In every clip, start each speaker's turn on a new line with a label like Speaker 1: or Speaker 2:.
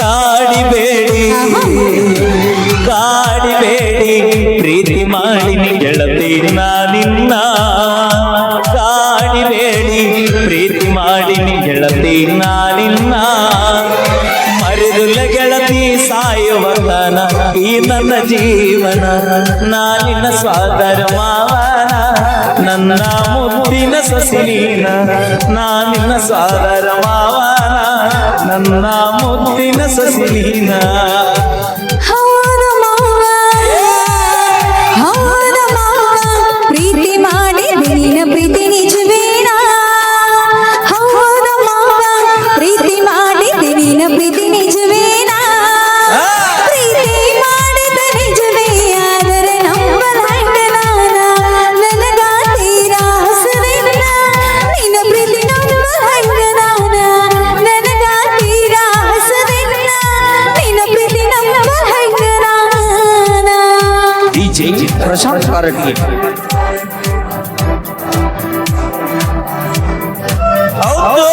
Speaker 1: ಕಾಡಿಬೇಡಿ ಕಾಡಿಬೇಡಿ ಪ್ರೀತಿ ಮಾಡಿ ಗೆಳತಿ ನಿನ್ನ ಕಾಡಿಬೇಡಿ ಪ್ರೀತಿ ಮಾಡಿ ಗೆಳತಿ ನಿನ್ನ ಮರೆದುಲ್ಲ ಗೆಳತಿ ಸಾಯುವತನ ಈ ನನ್ನ ಜೀವನ ನಾನಿನ ಸ್ವಾದರ ಮಾವನ ನನ್ನ ಮುದ್ದಿನ ಸಸಿನೀನ ನಾನಿನ ಸ್ವಾದರ ಮಾವನ ನನ್ನ ಮುದ್ದಿನ ಸಸಿನೀನ
Speaker 2: ಪ್ರೀತಿ ಮಾಡಿ ನಿನ್ನ ಪ್ರೀತಿ ನಿಜವೇನ ಹೌದು ಮಾವ ಪ್ರೀತಿ ಮಾಡಿ ನಿನ್ನ ಪ್ರೀತಿ ನಿಜವೇನ ಪ್ರೀತಿ ಮಾಡಿದ ನಿಜವೇ ಆದರೆ ನಂಬಲಾಗ ನನಗ ತೀರ ಹಸುವಿನ ನಿನ್ನ ಪ್ರೀತಿ ನಂಬಲಾಗ ನನಗ ತೀರ ಹಸುವಿನ ನಿನ್ನ ಪ್ರೀತಿ ನಂಬಲಾಗ
Speaker 1: DJ ಪ್ರಶಾಂತ್ ಕಾರಟ್ಗಿ ಹೌದು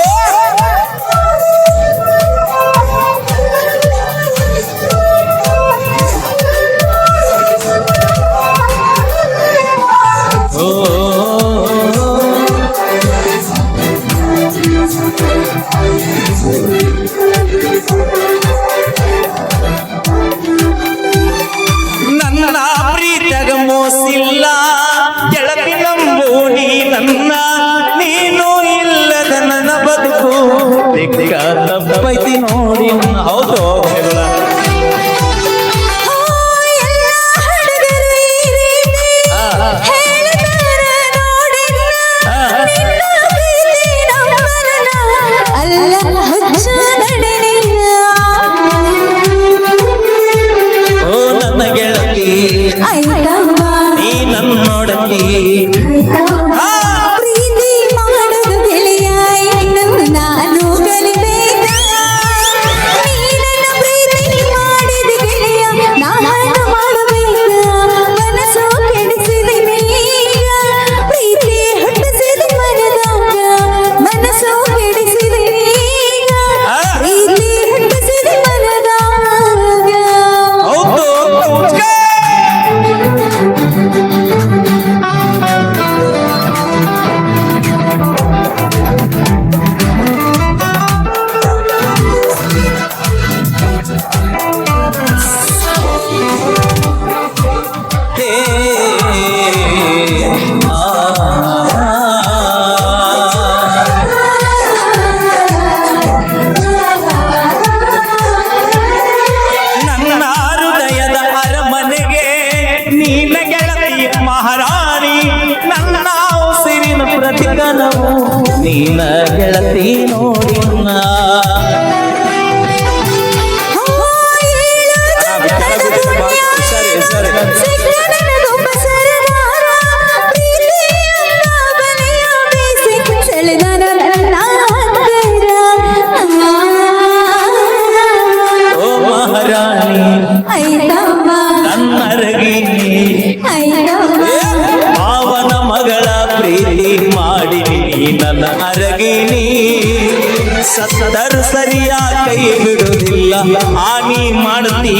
Speaker 1: ನನ್ನ ಪ್ರೀತಗ ಮೋಸಿಲ್ಲ ಗೆಳತಿ ನಂಬೋಣಿ ನನ್ನ ನೀನು ಇಲ್ಲದ ನನ್ನ ಬದುಕು ತಪ್ಪೈತಿ ನೋಡಿ ಹೌದು ನೀ ನನ್ನೊಡತಿ
Speaker 2: ಪ್ರೀತಿ ಮಾಡೋದು ಗೆಳೆಯ ನಾನು ಕಲಿಬೇಕ ನೀನನ್ನ ಪ್ರೀತಿ ಮಾಡಿದ ಗೆಳೆಯ ನಾನು ಮಾಡಬೇಕ ಮನಸ್ಸು ಕೆಡಿಸಿದೀನಿ ಪ್ರೀತಿ ಹುಟ್ಟಿಸಿದ ಮನದಾಗ ಮನಸ್ಸು ಕೆಡಿಸಿದೀನಿ ಪ್ರೀತಿ ಹುಟ್ಟಿಸಿದ ಮನದಾಗ
Speaker 1: ಹೌದು ನನ್ನ ಹೃದಯದ ಅರಮನೆಗೆ ನೀನ ಗೆಳತಿ ಮಹಾರಾಣಿ ನನ್ನ ಉಸಿರಿನ ಪ್ರತಿಗನವು ನೀನ ಗೆಳತಿ ನೋಡಿನ ಓ ಮಹಾರಾಣಿ ನನ್ನರಗಿ ಮಾವನ ಮಗಳ ಪ್ರೀತಿ ಮಾಡಿ ನನ್ನ ಅರಗಿನಿ ಸತ್ತರು ಸರಿಯ ಕೈ ಬಿಡುವುದಿಲ್ಲ ಹಾನಿ ಮಾಡ್ತೀನಿ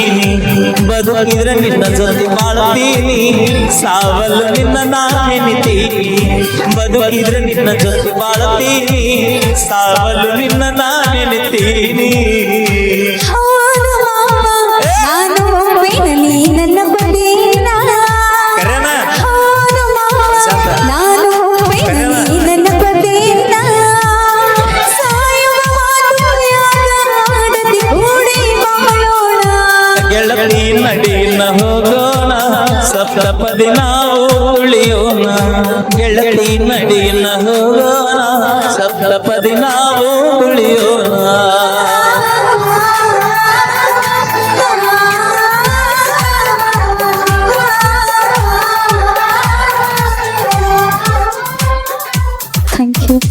Speaker 1: ಬದುಕಿದ್ರೆ ನಿನ್ನ ಜೊತೆ ಬಾಳ್ತೀನಿ ಸಾವಲು ನಿನ್ನ ನಾನೆನಿತೀನಿ ಬದುಕಿದ್ರೆ ನಿನ್ನ ಜೊತೆ ಬಾಳ್ತೀನಿ ಸಾವಲು ನಿನ್ನ ನಾನೆನಿತೀನಿ
Speaker 2: ನನ್ನ ಬಡೀನ ನಾನು ನನ್ನ ಬಡೀನ ಸಾಯುವ ಮಾತು ಯಾಗಡಿ ಕೂಡಿ ಬಾಳೋಣ
Speaker 1: ಗೆಳತಿ ನಡಿನ ಹೋಗೋಣ ಸಪ್ತಪದಿ ನಾವು ಉಳಿಯೋಣ ಗೆಳತಿ ನಡಿನ ಹೋಗೋಣ ಸಪ್ತಪದಿ ನಾವು ಉಳಿಯೋಣ